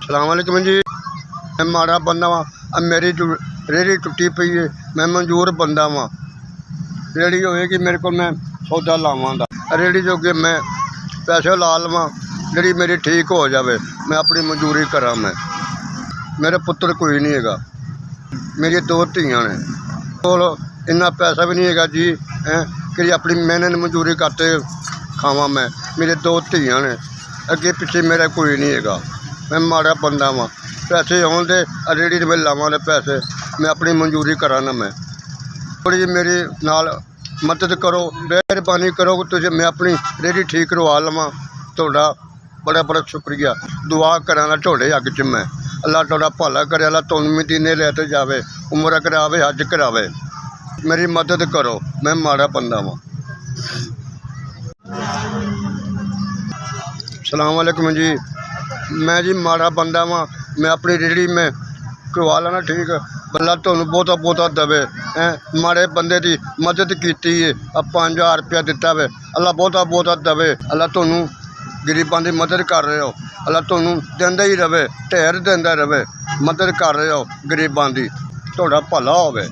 सलाम वालेकुम जी। मैं माड़ा बंदा वा, अब मेरी रेहड़ी टुटी पई है। मैं मंजूर बंदा वा, रेहड़ी होएगी मेरे को, मैं सौदा लावांगा। रेहड़ी जो कि मैं पैसे ला लवां, जी मेरी ठीक हो जाए, मैं अपनी मंजूरी करा। मेरे पुत्र कोई नहीं है, मेरी दो धियां ने, कोल इन्ना पैसा भी नहीं है जी कि अपनी मेहनत मंजूरी करते खावा। मैं मेरे दो धियां ने, अगे पिछे मेरा कोई नहीं है। मैं माड़ा बंदा वा, पैसे आउण दे रेहड़ी में लावां दे पैसे, मैं अपनी मंजूरी करा ना। मैं थोड़ी जी मेरी नाल मदद करो, मेहरबानी करो कि तुझे मैं अपनी रेहड़ी ठीक करवा लवां। तुहाडा बड़ा बड़ा शुक्रिया। दुआ करा ना तुहाडे अग च मैं, अल्लाह तुहाडा भला करे, अल्लाह तुहानूं मदीने लैते जावे, उमरा करावे, हज करावे। मेरी मदद करो, मैं माड़ा बंदा वा। सलाम वालेकुम जी। मैं जी माड़ा बंदा वा, मैं अपनी रेहड़ी में करवा लेना ठीक। अल्लाह तुहानूं बहुता बहुता दवे। माड़े बंदे की मदद की है, 5000 रुपया दिता वे, अल्लाह बहुता बहुता दवे। अल्लाह तुहानूं गरीबां की मदद कर रहे हो, अल्लाह तुहानूं दिंदा ही रवे, ढेर दिंदा रवे, मदद कर रहे हो गरीबां की, तुहाडा भला होवे।